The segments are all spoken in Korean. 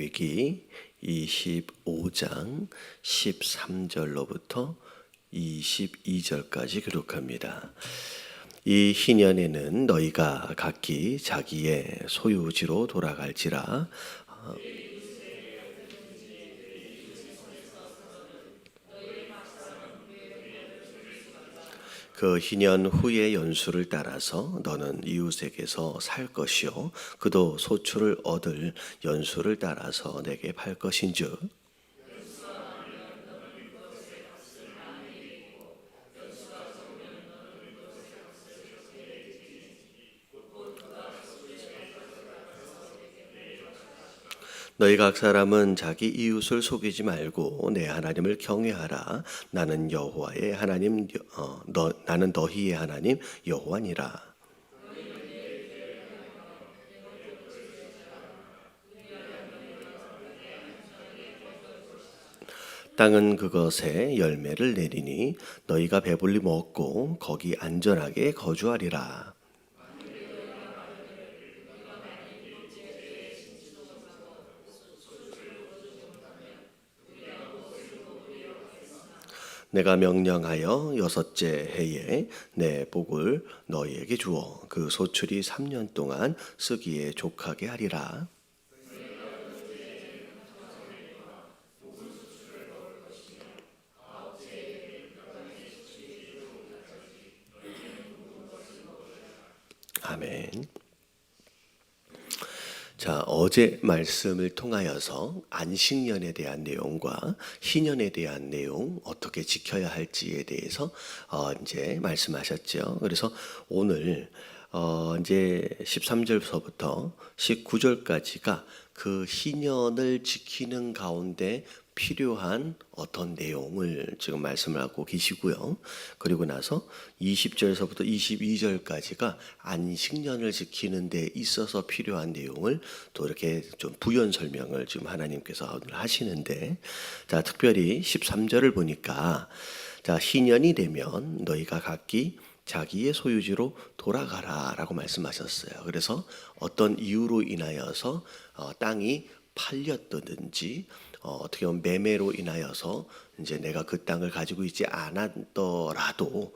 레위기 25장 13절로부터 22절까지 기록합니다. 이 희년에는 너희가 각기 자기의 소유지로 돌아갈지라. 그 희년 후의 연수를 따라서 너는 이웃에게서 살 것이요 그도 소출을 얻을 연수를 따라서 내게 팔 것인즉 너희 각 사람은 자기 이웃을 속이지 말고 내 하나님을 경외하라. 나는 여호와의 하나님, 나는 너희의 하나님 여호와니라. 땅은 그것에 열매를 내리니 너희가 배불리 먹고 거기 안전하게 거주하리라. 내가 명령하여 여섯째 해에 내 복을 너희에게 주어 그 소출이 3년 동안 쓰기에 족하게 하리라. 아멘. 자, 어제 말씀을 통하여서 안식년에 대한 내용과 희년에 대한 내용, 어떻게 지켜야 할지에 대해서 이제 말씀하셨죠. 그래서 오늘 이제 13절서부터 19절까지가 그 희년을 지키는 가운데 필요한 어떤 내용을 지금 말씀을 하고 계시고요. 그리고 나서 20절서부터 22절까지가 안식년을 지키는 데 있어서 필요한 내용을 또 이렇게 좀 부연 설명을 지금 하나님께서 하시는데, 자, 특별히 13절을 보니까 자, 희년이 되면 너희가 각기 자기의 소유지로 돌아가라 라고 말씀하셨어요. 그래서 어떤 이유로 인하여서 땅이 팔렸든지 어떻게 보면 매매로 인하여서 이제 내가 그 땅을 가지고 있지 않았더라도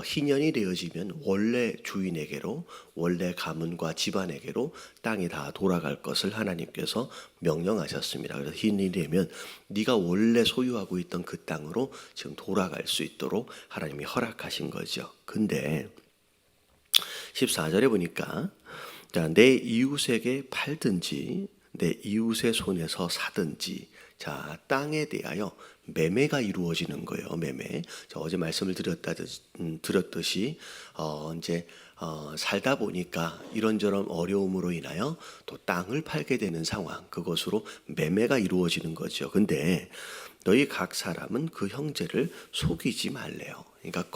희년이 되어지면 원래 주인에게로, 원래 가문과 집안에게로 땅이 다 돌아갈 것을 하나님께서 명령하셨습니다. 그래서 희년이 되면 네가 원래 소유하고 있던 그 땅으로 지금 돌아갈 수 있도록 하나님이 허락하신 거죠. 근데 14절에 보니까 자, 내 이웃에게 팔든지 내 이웃의 손에서 사든지, 자, 땅에 대하여 매매가 이루어지는 거예요. 매매. 자, 어제 말씀을 드렸듯이 이제 살다 보니까 이런저런 어려움으로 인하여 또 땅을 팔게 되는 상황, 그것으로 매매가 이루어지는 거죠. 근데 너희 각 사람은 그 형제를 속이지 말래요. 그러니까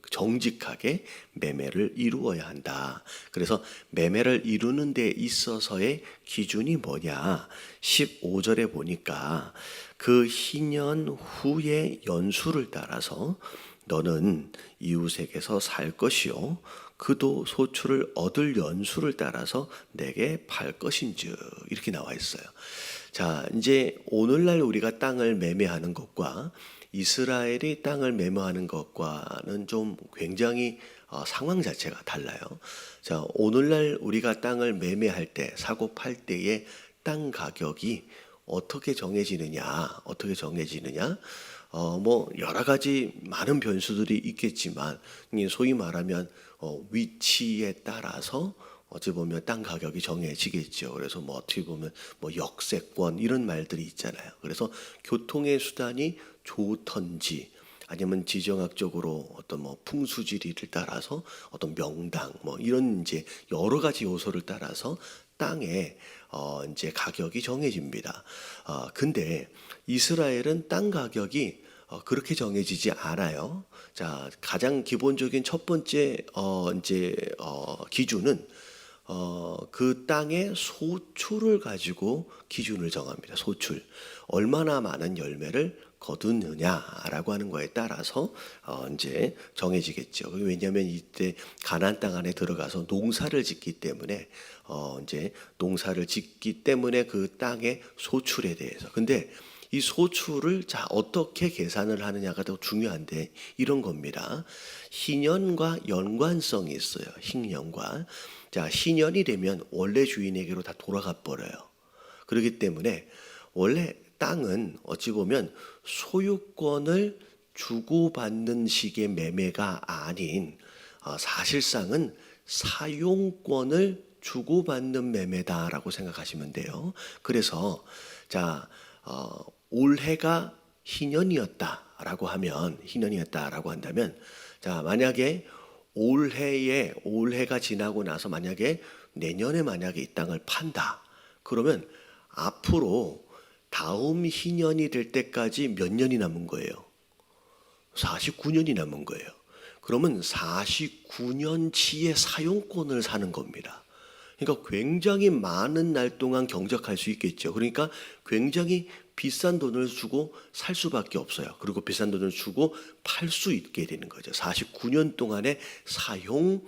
정직하게 매매를 이루어야 한다. 그래서 매매를 이루는 데 있어서의 기준이 뭐냐? 15절에 보니까 그 희년 후의 연수를 따라서 너는 이웃에게서 살 것이요 그도 소출을 얻을 연수를 따라서 내게 팔 것인즉, 이렇게 나와 있어요. 자, 이제 오늘날 우리가 땅을 매매하는 것과 이스라엘이 땅을 매매하는 것과는 좀 굉장히 상황 자체가 달라요. 자, 오늘날 우리가 땅을 매매할 때, 사고 팔 때의 땅 가격이 어떻게 정해지느냐? 뭐 여러 가지 많은 변수들이 있겠지만 소위 말하면 위치에 따라서 어찌 보면 땅 가격이 정해지겠죠. 그래서 뭐 어떻게 보면 뭐 역세권 이런 말들이 있잖아요. 그래서 교통의 수단이 좋던지 아니면 지정학적으로 어떤 뭐 풍수지리를 따라서 어떤 명당 뭐 이런 이제 여러 가지 요소를 따라서 땅의 이제 가격이 정해집니다. 근데 이스라엘은 땅 가격이 그렇게 정해지지 않아요. 자, 가장 기본적인 첫 번째 기준은 그 땅의 소출을 가지고 기준을 정합니다. 소출. 얼마나 많은 열매를 거두느냐라고 하는 거에 따라서 이제 정해지겠죠. 왜냐하면 이때 가나안 땅 안에 들어가서 농사를 짓기 때문에 이제 농사를 짓기 때문에 그 땅의 소출에 대해서. 근데 이 소출을 자 어떻게 계산을 하느냐가 더 중요한데 이런 겁니다. 희년과 연관성이 있어요. 희년과. 자, 희년이 되면 원래 주인에게로 다 돌아가 버려요. 그렇기 때문에 원래 땅은 어찌 보면 소유권을 주고받는 식의 매매가 아닌 사실상은 사용권을 주고받는 매매다라고 생각하시면 돼요. 그래서 자 올해가 희년이었다라고 한다면 자 만약에 올해가 지나고 나서 만약에 내년에 만약에 이 땅을 판다. 그러면 앞으로 다음 희년이 될 때까지 몇 년이 남은 거예요? 49년이 남은 거예요. 그러면 49년치의 사용권을 사는 겁니다. 그러니까 굉장히 많은 날 동안 경작할 수 있겠죠. 그러니까 굉장히 비싼 돈을 주고 살 수밖에 없어요. 그리고 비싼 돈을 주고 팔 수 있게 되는 거죠. 49년 동안의 사용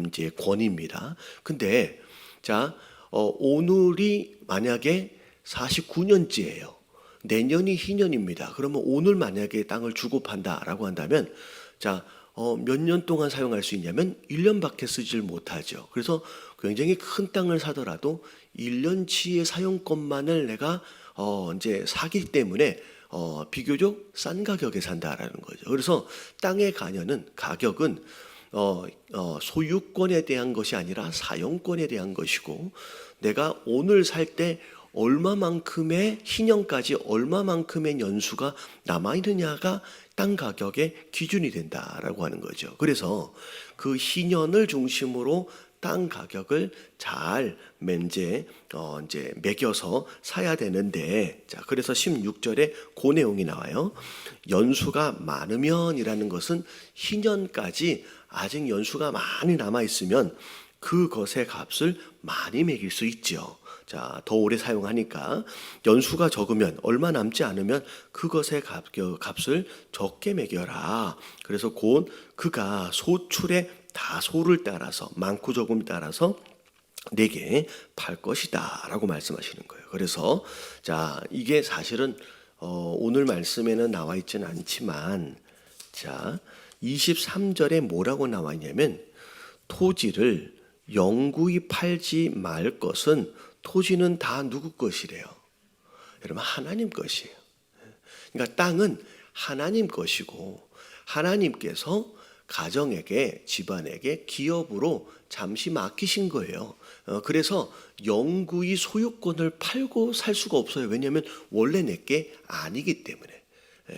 이제 권입니다. 근데 자 오늘이 만약에 49년째예요. 내년이 희년입니다. 그러면 오늘 만약에 땅을 주고 판다라고 한다면 자 몇 년 동안 사용할 수 있냐면 1년밖에 쓰질 못하죠. 그래서 굉장히 큰 땅을 사더라도 1년치의 사용권만을 내가 이제 사기 때문에 비교적 싼 가격에 산다라는 거죠. 그래서 땅의 가격은 소유권에 대한 것이 아니라 사용권에 대한 것이고 내가 오늘 살 때 얼마만큼의 희년까지 얼마만큼의 연수가 남아있느냐가 땅 가격의 기준이 된다라고 하는 거죠. 그래서 그 희년을 중심으로 땅 가격을 잘 이제 매겨서 사야 되는데 자 그래서 16절에 그 내용이 나와요. 연수가 많으면이라는 것은 희년까지 아직 연수가 많이 남아 있으면 그것의 값을 많이 매길 수 있죠. 자, 더 오래 사용하니까 연수가 적으면 얼마 남지 않으면 그것의 값을 적게 매겨라. 그래서 곧 그가 소출의 다소를 따라서 많고 적음 따라서 내게 팔 것이다 라고 말씀하시는 거예요. 그래서 자 이게 사실은 오늘 말씀에는 나와 있지는 않지만 자 23절에 뭐라고 나와 있냐면 토지를 영구히 팔지 말 것은 토지는 다 누구 것이래요? 여러분 하나님 것이에요. 그러니까 땅은 하나님 것이고 하나님께서 가정에게 집안에게 기업으로 잠시 맡기신 거예요. 그래서 영구히 소유권을 팔고 살 수가 없어요. 왜냐하면 원래 내게 아니기 때문에.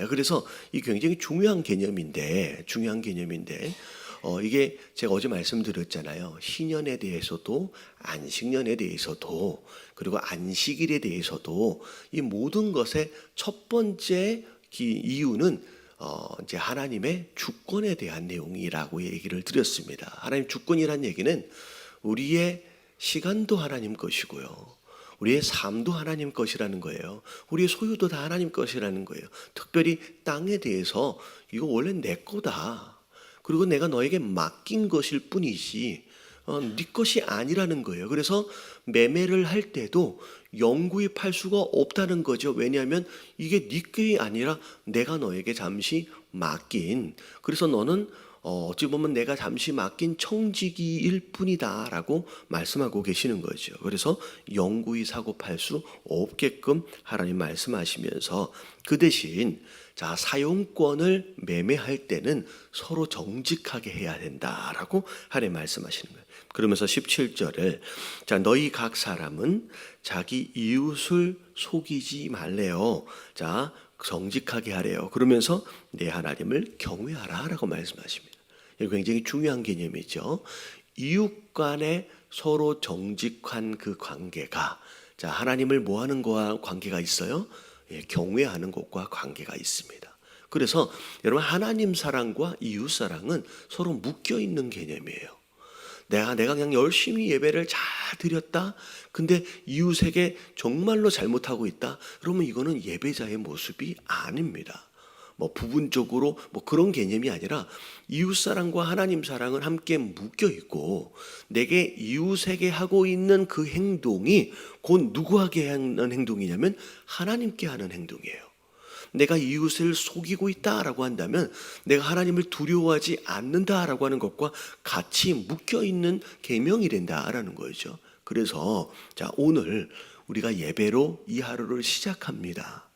그래서 이 굉장히 중요한 개념인데 이게 제가 어제 말씀드렸잖아요. 희년에 대해서도 안식년에 대해서도 그리고 안식일에 대해서도 이 모든 것의 첫 번째 이유는 이제 하나님의 주권에 대한 내용이라고 얘기를 드렸습니다. 하나님 주권이란 얘기는 우리의 시간도 하나님 것이고요. 우리의 삶도 하나님 것이라는 거예요. 우리의 소유도 다 하나님 것이라는 거예요. 특별히 땅에 대해서 이거 원래 내 거다. 그리고 내가 너에게 맡긴 것일 뿐이지 네 것이 아니라는 거예요. 그래서 매매를 할 때도 영구히 팔 수가 없다는 거죠. 왜냐하면 이게 네 게 아니라 내가 너에게 잠시 맡긴 그래서 너는 어찌 보면 내가 잠시 맡긴 청지기일 뿐이다 라고 말씀하고 계시는 거죠. 그래서 영구히 사고 팔 수 없게끔 하나님 말씀하시면서 그 대신 자 사용권을 매매할 때는 서로 정직하게 해야 된다라고 하나님 말씀하시는 거예요. 그러면서 17절을 자 너희 각 사람은 자기 이웃을 속이지 말래요. 자 정직하게 하래요. 그러면서 내 하나님을 경외하라라고 말씀하십니다. 이거 굉장히 중요한 개념이죠. 이웃 간에 서로 정직한 그 관계가 자 하나님을 뭐하는 거와 관계가 있어요? 예, 경외하는 것과 관계가 있습니다. 그래서 여러분 하나님 사랑과 이웃 사랑은 서로 묶여 있는 개념이에요. 내가 그냥 열심히 예배를 잘 드렸다. 근데 이웃에게 정말로 잘못하고 있다. 그러면 이거는 예배자의 모습이 아닙니다. 뭐 부분적으로 뭐 그런 개념이 아니라 이웃 사랑과 하나님 사랑은 함께 묶여 있고, 내게 이웃에게 하고 있는 그 행동이 곧 누구에게 하는 행동이냐면 하나님께 하는 행동이에요. 내가 이웃을 속이고 있다라고 한다면 내가 하나님을 두려워하지 않는다라고 하는 것과 같이 묶여 있는 계명이 된다라는 거죠. 그래서 자, 오늘 우리가 예배로 이 하루를 시작합니다.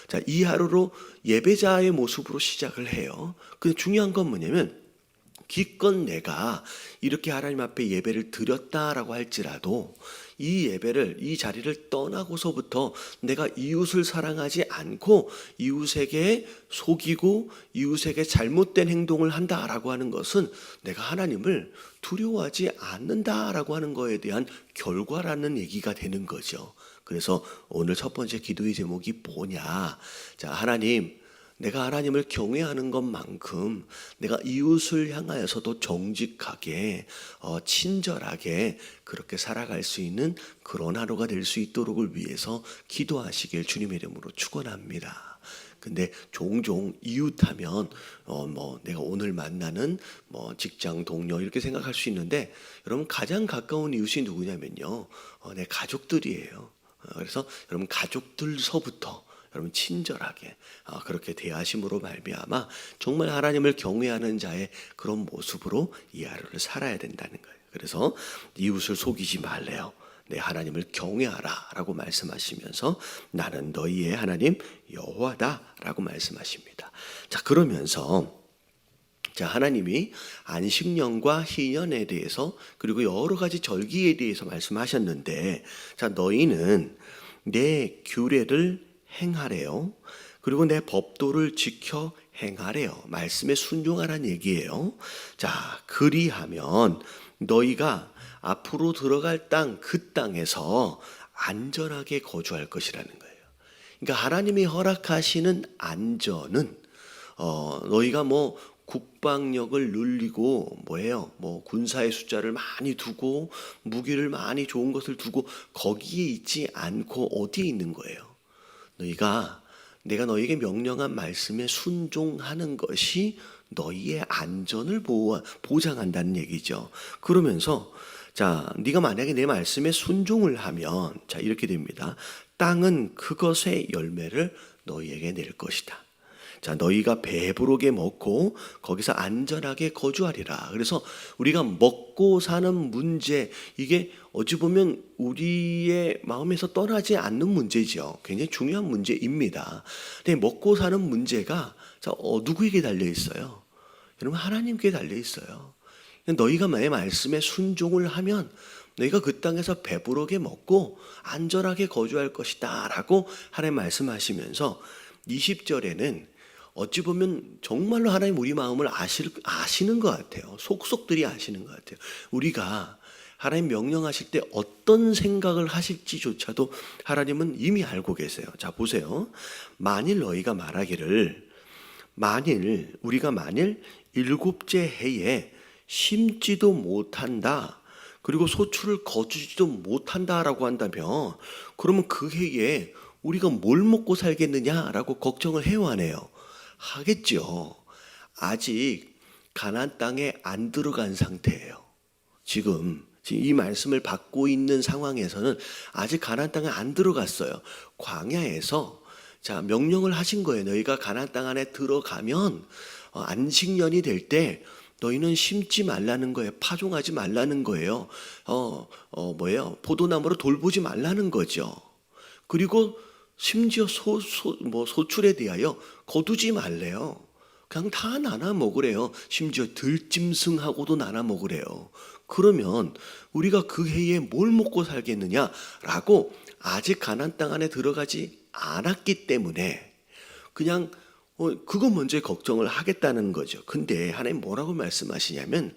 자, 이 하루로 예배자의 모습으로 시작을 해요. 근데 중요한 건 뭐냐면, 기껏 내가 이렇게 하나님 앞에 예배를 드렸다라고 할지라도 이 예배를, 이 자리를 떠나고서부터 내가 이웃을 사랑하지 않고 이웃에게 속이고 이웃에게 잘못된 행동을 한다라고 하는 것은 내가 하나님을 두려워하지 않는다라고 하는 것에 대한 결과라는 얘기가 되는 거죠. 그래서 오늘 첫 번째 기도의 제목이 뭐냐? 자, 하나님, 내가 하나님을 경외하는 것만큼 내가 이웃을 향하여서도 정직하게, 친절하게 그렇게 살아갈 수 있는 그런 하루가 될 수 있도록을 위해서 기도하시길 주님의 이름으로 축원합니다. 근데 종종 이웃하면 뭐 내가 오늘 만나는 뭐 직장 동료 이렇게 생각할 수 있는데, 여러분 가장 가까운 이웃이 누구냐면요, 내 가족들이에요. 그래서 여러분 가족들서부터 여러분 친절하게 그렇게 대하심으로 말미암아 정말 하나님을 경외하는 자의 그런 모습으로 이 하루를 살아야 된다는 거예요. 그래서 이웃을 속이지 말래요. 내 하나님을 경외하라 라고 말씀하시면서 나는 너희의 하나님 여호와다 라고 말씀하십니다. 자, 그러면서 자, 하나님이 안식년과 희년에 대해서 그리고 여러 가지 절기에 대해서 말씀하셨는데, 자, 너희는 내 규례를 행하래요. 그리고 내 법도를 지켜 행하래요. 말씀에 순종하라는 얘기예요. 자, 그리하면 너희가 앞으로 들어갈 땅, 그 땅에서 안전하게 거주할 것이라는 거예요. 그러니까 하나님이 허락하시는 안전은 너희가 뭐 국방력을 늘리고 뭐예요? 뭐 군사의 숫자를 많이 두고 무기를 많이 좋은 것을 두고 거기에 있지 않고 어디에 있는 거예요? 내가 너희에게 명령한 말씀에 순종하는 것이 너희의 안전을 보장한다는 얘기죠. 그러면서 자, 네가 만약에 내 말씀에 순종을 하면 자, 이렇게 됩니다. 땅은 그것의 열매를 너희에게 낼 것이다. 자, 너희가 배부르게 먹고 거기서 안전하게 거주하리라. 그래서 우리가 먹고 사는 문제, 이게 어찌 보면 우리의 마음에서 떠나지 않는 문제죠. 굉장히 중요한 문제입니다. 근데 먹고 사는 문제가 자, 누구에게 달려 있어요? 여러분, 하나님께 달려 있어요. 너희가 내 말씀에 순종을 하면 너희가 그 땅에서 배부르게 먹고 안전하게 거주할 것이다 라고 하나님 말씀하시면서 20절에는 어찌 보면 정말로 하나님 우리 마음을 아시는 것 같아요. 속속들이 아시는 것 같아요. 우리가 하나님 명령하실 때 어떤 생각을 하실지조차도 하나님은 이미 알고 계세요. 자, 보세요. 만일 너희가 말하기를 우리가 만일 일곱째 해에 심지도 못한다, 그리고 소출을 거두지도 못한다라고 한다면, 그러면 그 해에 우리가 뭘 먹고 살겠느냐라고 걱정을 해야 하네요. 하겠죠. 아직 가나안 땅에 안 들어간 상태예요. 지금 이 말씀을 받고 있는 상황에서는 아직 가나안 땅에 안 들어갔어요. 광야에서 자, 명령을 하신 거예요. 너희가 가나안 땅 안에 들어가면 안식년이 될 때 너희는 심지 말라는 거예요. 파종하지 말라는 거예요. 포도나무로 돌보지 말라는 거죠. 그리고 심지어 소출에 대하여 거두지 말래요. 그냥 다 나눠 먹으래요. 심지어 들짐승하고도 나눠 먹으래요. 그러면 우리가 그 해에 뭘 먹고 살겠느냐라고 아직 가나안 땅 안에 들어가지 않았기 때문에 그냥 그거 먼저 걱정을 하겠다는 거죠. 근데 하나님 뭐라고 말씀하시냐면,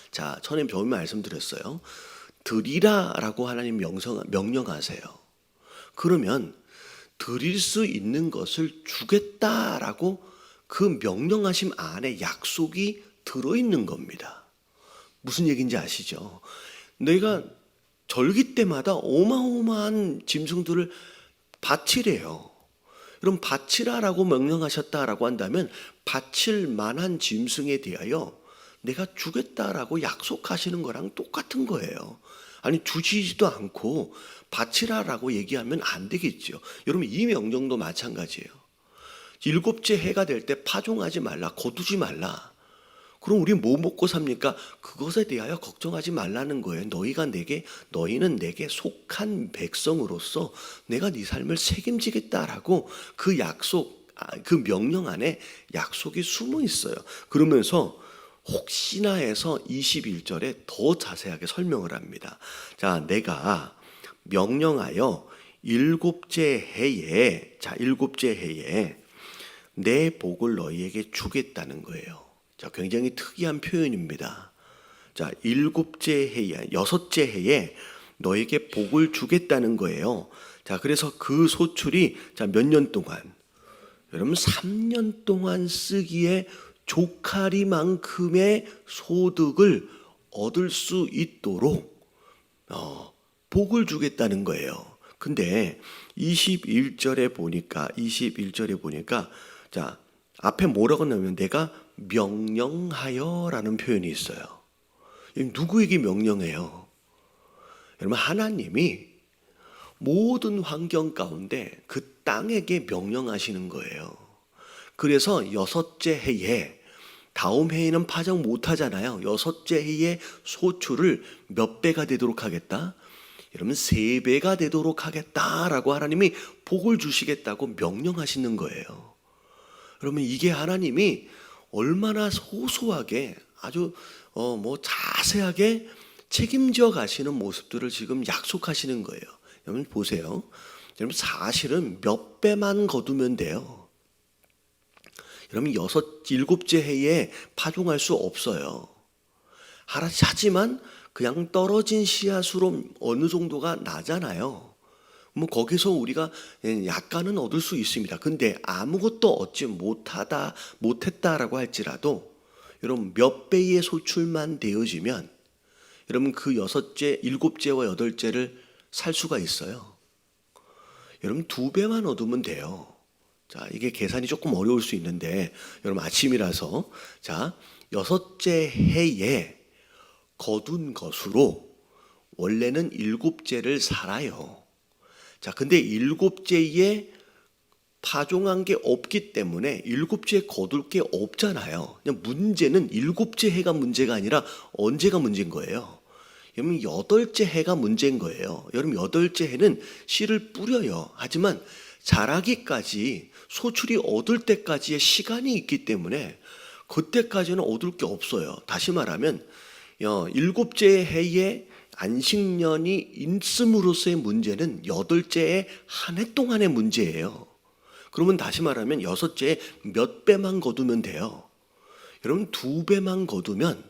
자, 전에 저희 말씀드렸어요. 드리라라고 하나님 명령하세요. 그러면 드릴 수 있는 것을 주겠다라고 그 명령하심 안에 약속이 들어있는 겁니다. 무슨 얘기인지 아시죠? 내가 절기 때마다 어마어마한 짐승들을 바치래요. 그럼 바치라라고 명령하셨다라고 한다면 바칠 만한 짐승에 대하여 내가 주겠다라고 약속하시는 거랑 똑같은 거예요. 아니 주시지도 않고 바치라라고 얘기하면 안 되겠죠. 여러분 이 명령도 마찬가지예요. 일곱째 해가 될 때 파종하지 말라, 거두지 말라. 그럼 우리 뭐 먹고 삽니까? 그것에 대하여 걱정하지 말라는 거예요. 너희는 내게 속한 백성으로서 내가 네 삶을 책임지겠다라고 그 약속, 그 명령 안에 약속이 숨어 있어요. 그러면서 혹시나 해서 21절에 더 자세하게 설명을 합니다. 자, 내가 명령하여 일곱째 해에 내 복을 너희에게 주겠다는 거예요. 자, 굉장히 특이한 표현입니다. 자, 여섯째 해에 너에게 복을 주겠다는 거예요. 자, 그래서 그 소출이 몇 년 동안? 여러분 3년 동안 쓰기에 조카리만큼의 소득을 얻을 수 있도록 복을 주겠다는 거예요. 근데 21절에 보니까 자, 앞에 뭐라고 나오면 내가 명령하여라는 표현이 있어요. 누구에게 명령해요? 여러분 하나님이 모든 환경 가운데 그 땅에게 명령하시는 거예요. 그래서 여섯째 해에 다음 해에는 파종 못하잖아요. 여섯째 해에 소출을 몇 배가 되도록 하겠다? 여러분 3배가 되도록 하겠다라고 하나님이 복을 주시겠다고 명령하시는 거예요. 그러면 이게 하나님이 얼마나 소소하게 아주 자세하게 책임져 가시는 모습들을 지금 약속하시는 거예요. 여러분 보세요. 여러분 사실은 몇 배만 거두면 돼요. 여러분 일곱째 해에 파종할 수 없어요. 하지만 그냥 떨어진 씨앗으로 어느 정도가 나잖아요. 거기서 우리가 약간은 얻을 수 있습니다. 근데 아무것도 얻지 못했다라고 할지라도 여러분 몇 배의 소출만 되어지면 여러분 그 일곱째와 여덟째를 살 수가 있어요. 여러분 2배만 얻으면 돼요. 자, 이게 계산이 조금 어려울 수 있는데 여러분 아침이라서 자, 여섯째 해에 거둔 것으로 원래는 일곱째를 살아요. 자, 근데 일곱째에 파종한 게 없기 때문에 일곱째에 거둘 게 없잖아요. 그냥 문제는 일곱째 해가 문제가 아니라 언제가 문제인 거예요. 여러분 여덟째 해가 문제인 거예요. 여러분 여덟째 해는 씨를 뿌려요. 하지만 자라기까지 소출이 얻을 때까지의 시간이 있기 때문에 그때까지는 얻을 게 없어요. 다시 말하면 일곱째 해에 안식년이 있음으로써의 문제는 여덟째의 한 해 동안의 문제예요. 그러면 다시 말하면 여섯째에 몇 배만 거두면 돼요. 여러분 2배만 거두면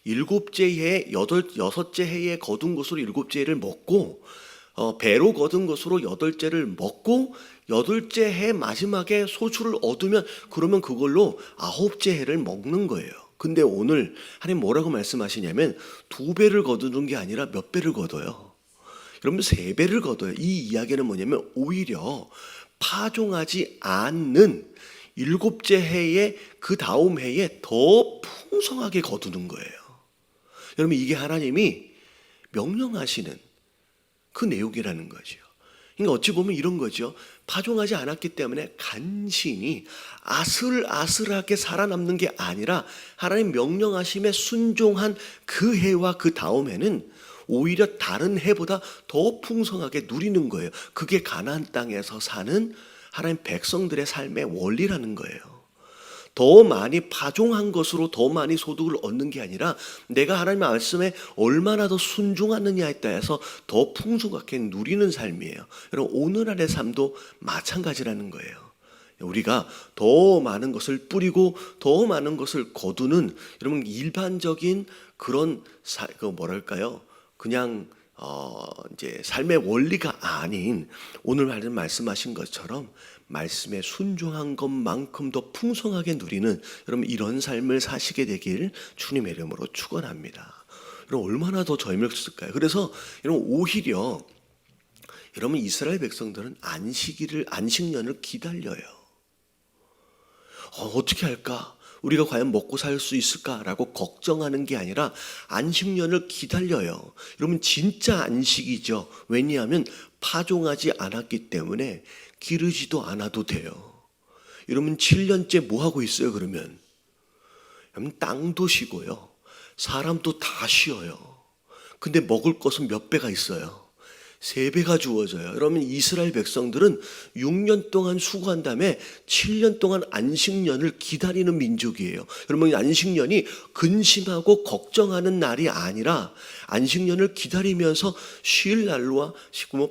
일곱째 해에 여섯째 해에 거둔 것으로 일곱째 해를 먹고 배로 거둔 것으로 여덟째를 먹고 여덟째 해 마지막에 소출을 얻으면 그러면 그걸로 아홉째 해를 먹는 거예요. 근데 오늘 하나님 뭐라고 말씀하시냐면 2배를 거두는 게 아니라 몇 배를 거둬요. 여러분 3배를 거둬요. 이 이야기는 뭐냐면 오히려 파종하지 않는 일곱째 해에 그 다음 해에 더 풍성하게 거두는 거예요. 여러분 이게 하나님이 명령하시는 그 내용이라는 거죠. 그러니까 어찌 보면 이런 거죠. 파종하지 않았기 때문에 간신히 아슬아슬하게 살아남는 게 아니라 하나님 명령하심에 순종한 그 해와 그 다음 해는 오히려 다른 해보다 더 풍성하게 누리는 거예요. 그게 가나안 땅에서 사는 하나님 백성들의 삶의 원리라는 거예요. 더 많이 파종한 것으로 더 많이 소득을 얻는 게 아니라 내가 하나님의 말씀에 얼마나 더 순종하느냐에 따라서 더 풍성하게 누리는 삶이에요. 여러분 오늘날의 삶도 마찬가지라는 거예요. 우리가 더 많은 것을 뿌리고 더 많은 것을 거두는 여러분 일반적인 그런 그냥 이제 삶의 원리가 아닌 오늘 말씀하신 것처럼 말씀에 순종한 것만큼 더 풍성하게 누리는 여러분 이런 삶을 사시게 되길 주님의 이름으로 축원합니다. 여러분 얼마나 더 젊었을까요? 그래서 여러분 오히려 여러분 이스라엘 백성들은 안식년을 기다려요. 어떻게 할까? 우리가 과연 먹고 살 수 있을까라고 걱정하는 게 아니라 안식년을 기다려요. 여러분 진짜 안식이죠. 왜냐하면 파종하지 않았기 때문에 기르지도 않아도 돼요. 여러분 7년째 뭐 하고 있어요 그러면? 여러분 땅도 쉬고요. 사람도 다 쉬어요. 근데 먹을 것은 몇 배가 있어요. 3배가 주어져요. 여러분 이스라엘 백성들은 6년 동안 수고한 다음에 7년 동안 안식년을 기다리는 민족이에요. 여러분 안식년이 근심하고 걱정하는 날이 아니라 안식년을 기다리면서 쉴 날로와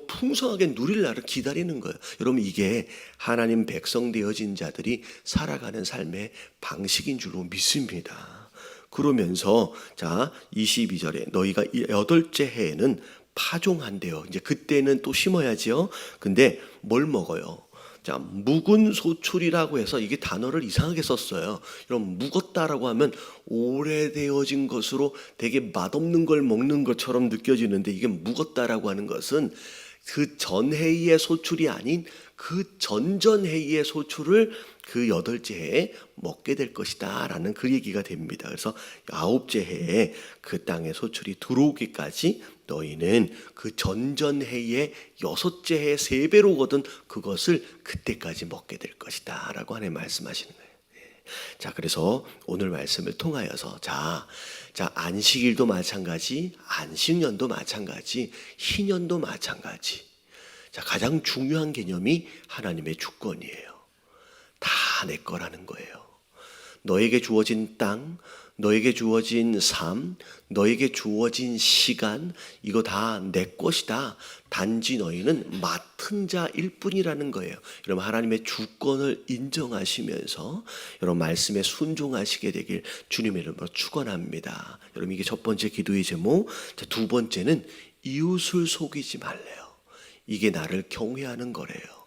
풍성하게 누릴 날을 기다리는 거예요. 여러분 이게 하나님 백성 되어진 자들이 살아가는 삶의 방식인 줄로 믿습니다. 그러면서 자 22절에 너희가 8째 해에는 파종한대요. 이제 그때는 또 심어야죠. 근데 뭘 먹어요? 자, 묵은 소출이라고 해서 이게 단어를 이상하게 썼어요. 여러분 묵었다라고 하면 오래되어진 것으로 되게 맛없는 걸 먹는 것처럼 느껴지는데 이게 묵었다라고 하는 것은 그 전해의 소출이 아닌 그 전전해의 소출을 그 8째 해에 먹게 될 것이다 라는 그 얘기가 됩니다. 그래서 9째 해에 그 땅에 소출이 들어오기까지 너희는 그 전전해의 6째 해에 3배로 거둔 그것을 그때까지 먹게 될 것이다 라고 하나님 말씀하시는 거예요. 자, 그래서 오늘 말씀을 통하여서 자 안식일도 마찬가지, 안식년도 마찬가지, 희년도 마찬가지. 자, 가장 중요한 개념이 하나님의 주권이에요. 다 내 거라는 거예요. 너에게 주어진 땅, 너에게 주어진 삶, 너에게 주어진 시간, 이거 다 내 것이다. 단지 너희는 맡은 자일 뿐이라는 거예요. 여러분 하나님의 주권을 인정하시면서 여러분 말씀에 순종하시게 되길 주님의 이름으로 축원합니다. 여러분 이게 첫 번째 기도의 제목. 자, 두 번째는 이웃을 속이지 말래요. 이게 나를 경외하는 거래요.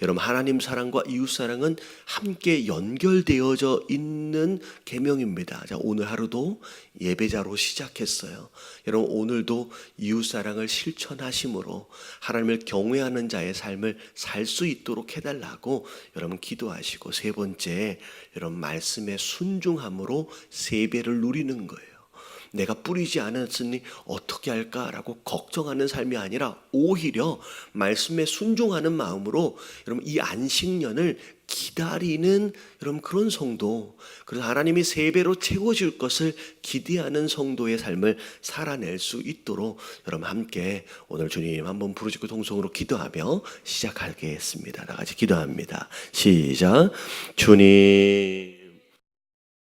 여러분 하나님 사랑과 이웃 사랑은 함께 연결되어져 있는 계명입니다. 자, 오늘 하루도 예배자로 시작했어요. 여러분 오늘도 이웃 사랑을 실천하심으로 하나님을 경외하는 자의 삶을 살 수 있도록 해달라고 여러분 기도하시고, 세 번째 여러분 말씀에 순종함으로 3배를 누리는 거예요. 내가 뿌리지 않았으니 어떻게 할까라고 걱정하는 삶이 아니라 오히려 말씀에 순종하는 마음으로 여러분 이 안식년을 기다리는 여러분 그런 성도, 그래서 하나님이 3배로 채워줄 것을 기대하는 성도의 삶을 살아낼 수 있도록 여러분 함께 오늘 주님 한번 부르짖고 동성으로 기도하며 시작하겠습니다. 다 같이 기도합니다. 시작. 주님